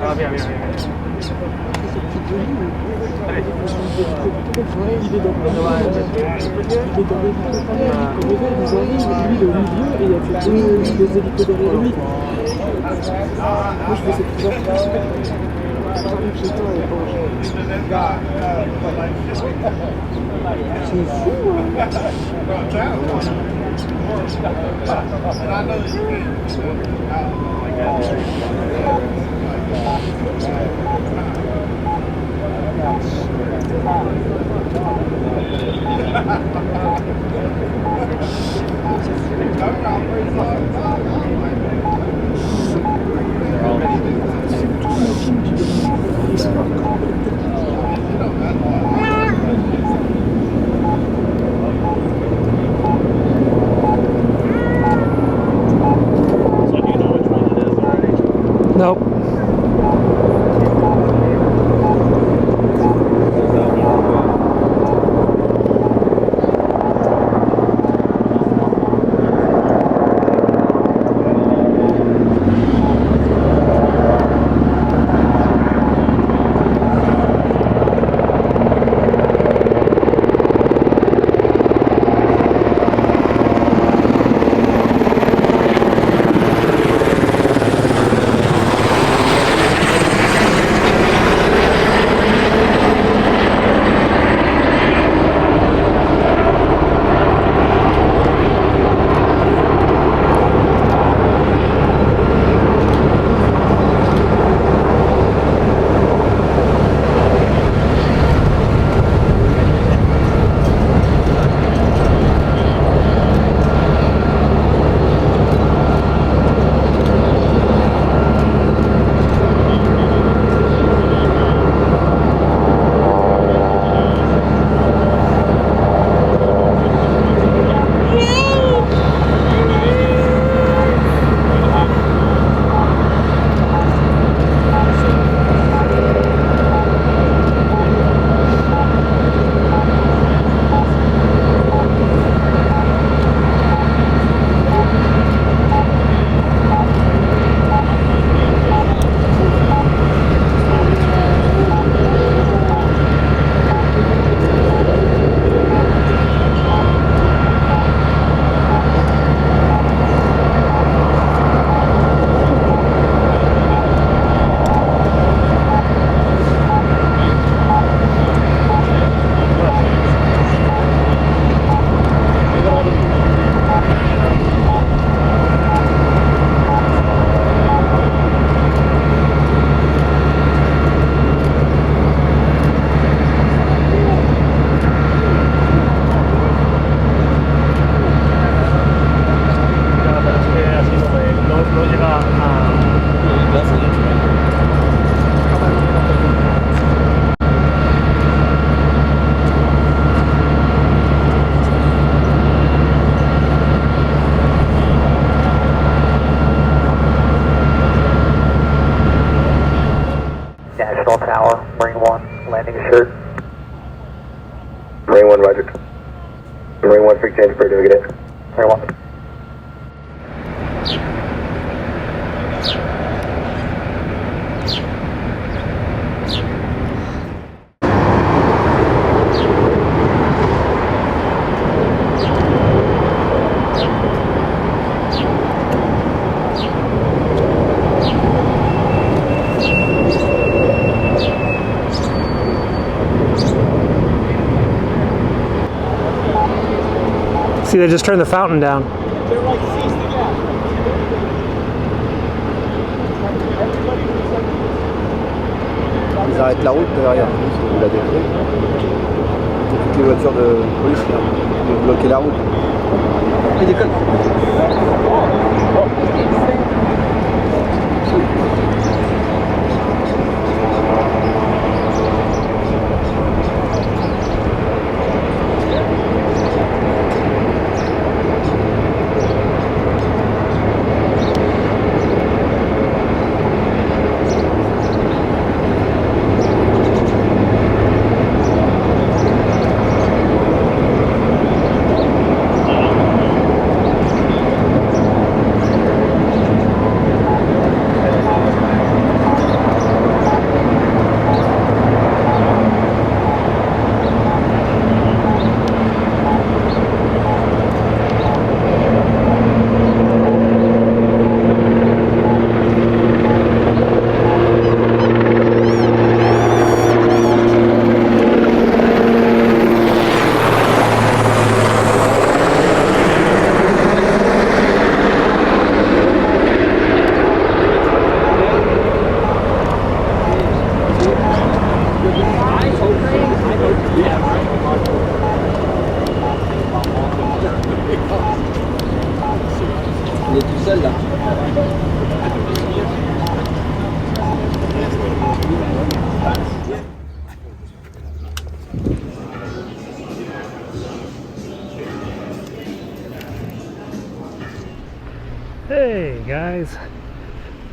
Ah, bien. Il est dans le milieu et il y a que des hélicos derrière lui. Moi je fais cette c'est fou, Nope. National Tower, Marine 1, landing assured. Marine 1, roger. Marine 1, free change, where do we get it? Marine 1. See, they just turned the fountain down. They're like ceased again. Ils arrêtent la route derrière nous, si vous la décrivez. Toutes les voitures de police qui ont bloqué la route. Il déconne. Il est tout seul là. Hey guys,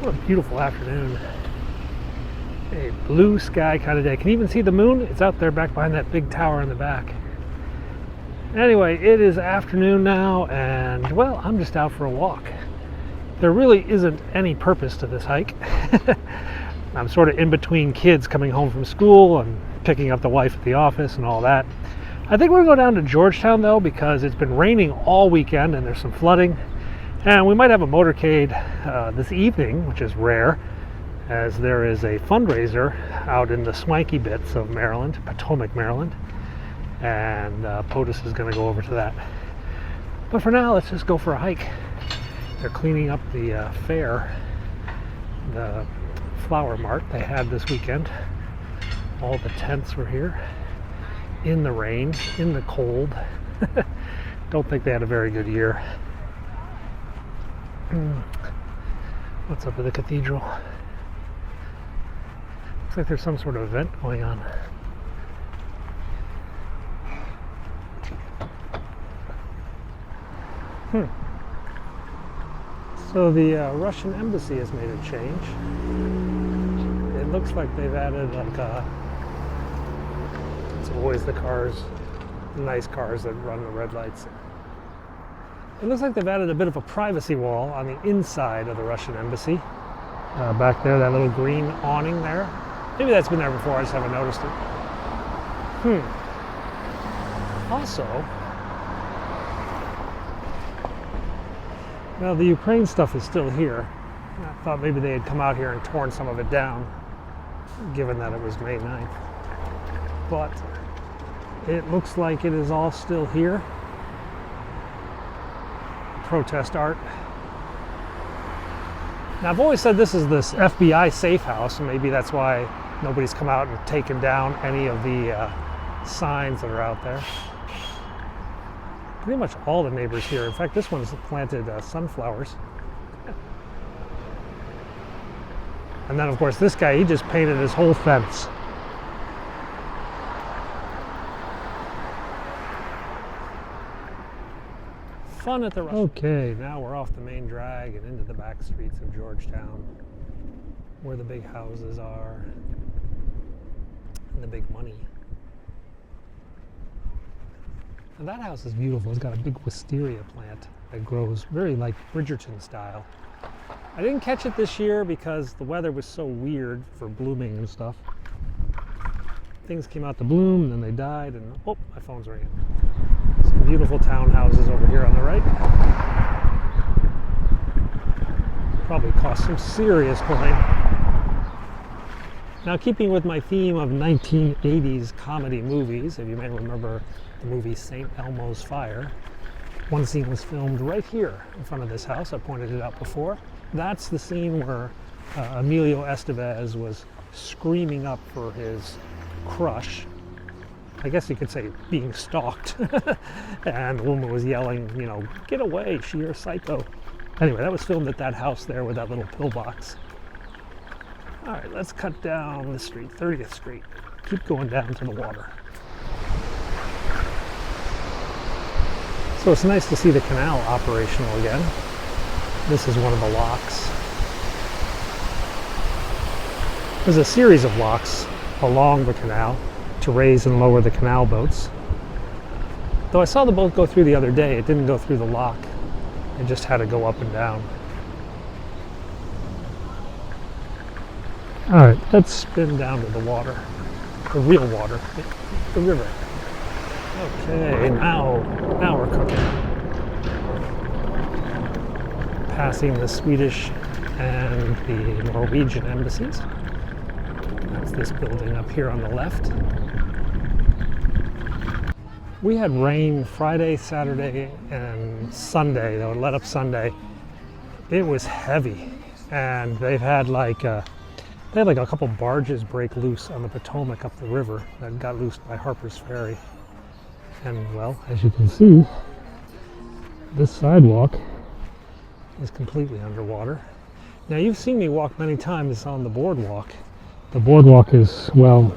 what a beautiful afternoon. A blue sky kind of day. Can you even see the moon? It's out there back behind that big tower in the back. Anyway, it is afternoon now, and well, I'm just out for a walk. There really isn't any purpose to this hike. I'm sort of in between kids coming home from school and picking up the wife at the office and all that. I think we're going to go down to Georgetown though, because it's been raining all weekend and there's some flooding. And we might have a motorcade this evening, which is rare, as there is a fundraiser out in the swanky bits of Maryland, Potomac, Maryland. And POTUS is going to go over to that. But for now, let's just go for a hike. They're cleaning up the fair, the flower mart they had this weekend. All the tents were here, in the rain, in the cold. Don't think they had a very good year. What's up with the cathedral? Looks like there's some sort of event going on. So the Russian embassy has made a change. It looks like they've added like it's always the cars, the nice cars that run the red lights. It looks like they've added a bit of a privacy wall on the inside of the Russian embassy. Back there, that little green awning there. Maybe that's been there before, I just haven't noticed it. Also, well, the Ukraine stuff is still here. I thought maybe they had come out here and torn some of it down, given that it was May 9th. But it looks like it is all still here. Protest art. Now, I've always said this is this FBI safe house, and maybe that's why nobody's come out and taken down any of the signs that are out there. Pretty much all the neighbors here. In fact, this one's planted sunflowers. And then, of course, this guy, he just painted his whole fence. Fun at the Russian. Okay, now we're off the main drag and into the back streets of Georgetown, where the big houses are and the big money. And that house is beautiful. It's got a big wisteria plant that grows very like Bridgerton style. I didn't catch it this year because the weather was so weird for blooming and stuff. Things came out to bloom and then they died, and oh, my phone's ringing. Some beautiful townhouses over here on the right. Probably cost some serious coin. Now, keeping with my theme of 1980s comedy movies, if you may remember the movie St. Elmo's Fire, One scene was filmed right here in front of this house. I pointed it out before. That's the scene where Emilio Estevez was screaming up for his crush. I guess you could say being stalked. And the woman was yelling, you know, get away, you're a psycho. Anyway, that was filmed at that house there with that little pillbox. All right, let's cut down the street, 30th Street. Keep going down to the water. So it's nice to see the canal operational again. This is one of the locks. There's a series of locks along the canal to raise and lower the canal boats. Though I saw the boat go through the other day, it didn't go through the lock. It just had to go up and down. All right, let's spin down to the water, the real water, the river. Okay, now we're cooking. Passing the Swedish and the Norwegian embassies. That's this building up here on the left. We had rain Friday, Saturday, and Sunday, though, let up Sunday. It was heavy, and they've had like a couple barges break loose on the Potomac up the river that got loosed by Harper's Ferry. And well, as you can see, this sidewalk is completely underwater. Now, you've seen me walk many times on the boardwalk. The boardwalk is, well,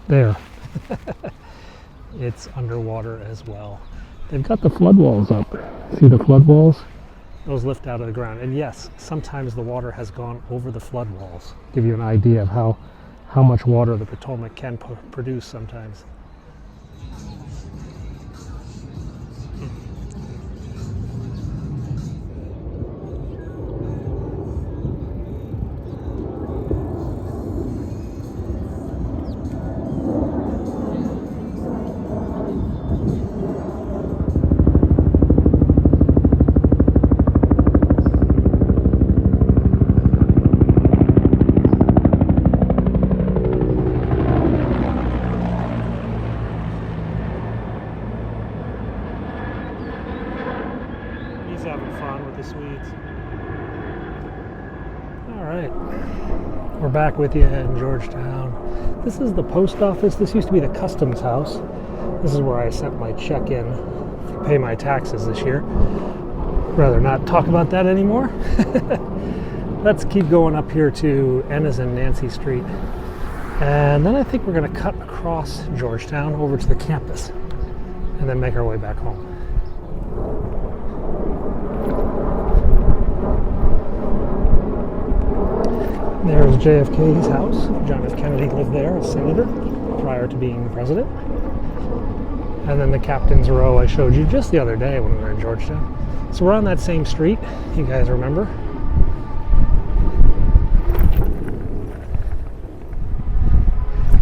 there. It's underwater as well. They've got the flood walls up. See the flood walls? Those lift out of the ground. And yes, sometimes the water has gone over the flood walls. Give you an idea of how much water the Potomac can produce sometimes. Having fun with the Swedes. All right, we're back with you in Georgetown. This is the post office. This used to be the customs house. This is where I sent my check in to pay my taxes this year. Rather not talk about that anymore. Let's keep going up here to Ennis and Nancy Street. And then I think we're going to cut across Georgetown over to the campus and then make our way back home. There's JFK's house. John F. Kennedy lived there as senator prior to being president. And then the Captain's Row I showed you just the other day when we were in Georgetown. So we're on that same street, you guys remember.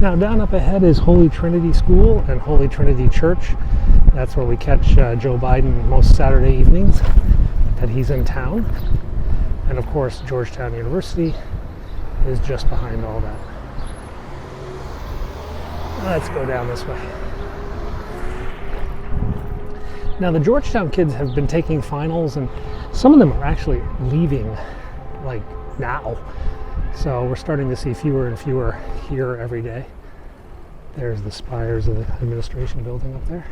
Now down up ahead is Holy Trinity School and Holy Trinity Church. That's where we catch Joe Biden most Saturday evenings that he's in town. And of course Georgetown University is just behind all that. Let's go down this way. Now the Georgetown kids have been taking finals and some of them are actually leaving like now. So we're starting to see fewer and fewer here every day. There's the spires of the administration building up there.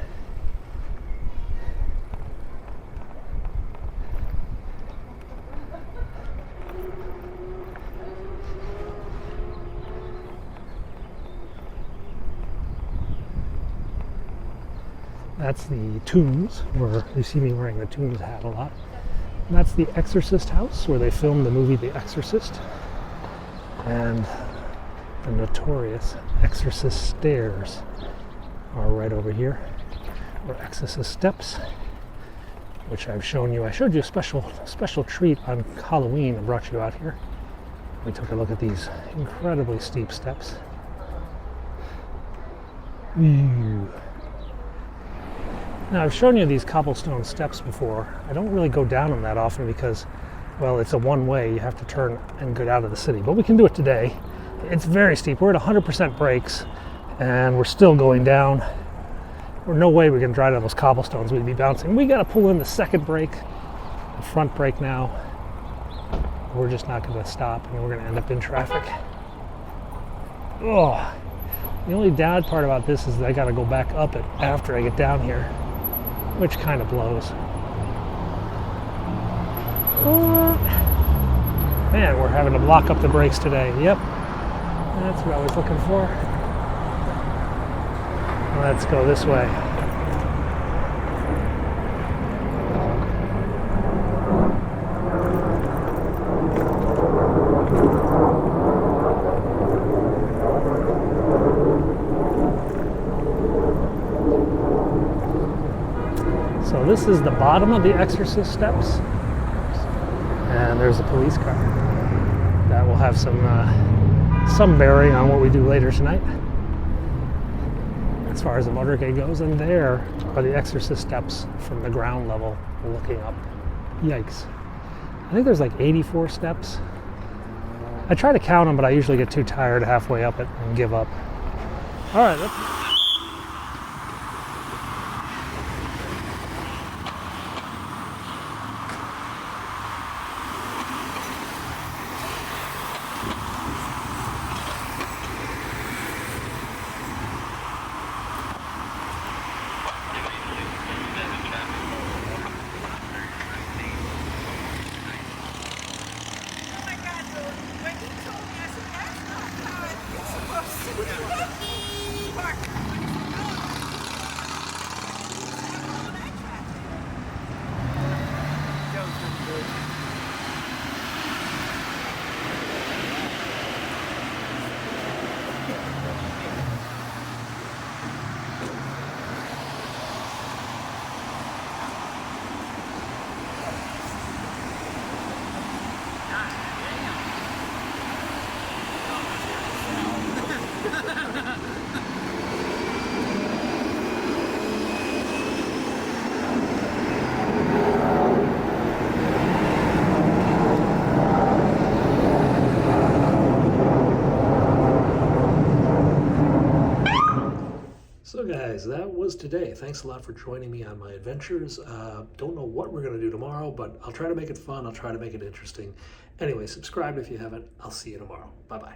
That's the Tombs, where you see me wearing the Tombs hat a lot. And that's the Exorcist house, where they filmed the movie The Exorcist. And the notorious Exorcist stairs are right over here, or Exorcist steps, which I've shown you. I showed you a special treat on Halloween. I brought you out here. We took a look at these incredibly steep steps. Ew. Now, I've shown you these cobblestone steps before. I don't really go down them that often because, well, it's a one-way. You have to turn and get out of the city. But we can do it today. It's very steep. We're at 100% brakes, and we're still going down. There's no way we can drive on those cobblestones. We'd be bouncing. We got to pull in the second brake, the front brake now. We're just not going to stop, and we're going to end up in traffic. Oh, the only bad part about this is that I got to go back up it after I get down here, which kind of blows. Man, we're having to block up the brakes today. Yep, that's what I was looking for. Let's go this way. So this is the bottom of the ASCIS steps, and there's a police car. That will have some bearing on what we do later tonight, as far as the motorcade goes. And there are the ASCIS steps from the ground level looking up. Yikes. I think there's like 84 steps. I try to count them, but I usually get too tired halfway up it and give up. All right, let's... So guys, that was today. Thanks a lot for joining me on my adventures. Don't know what we're going to do tomorrow, but I'll try to make it fun. I'll try to make it interesting. Anyway, subscribe if you haven't. I'll see you tomorrow. Bye-bye.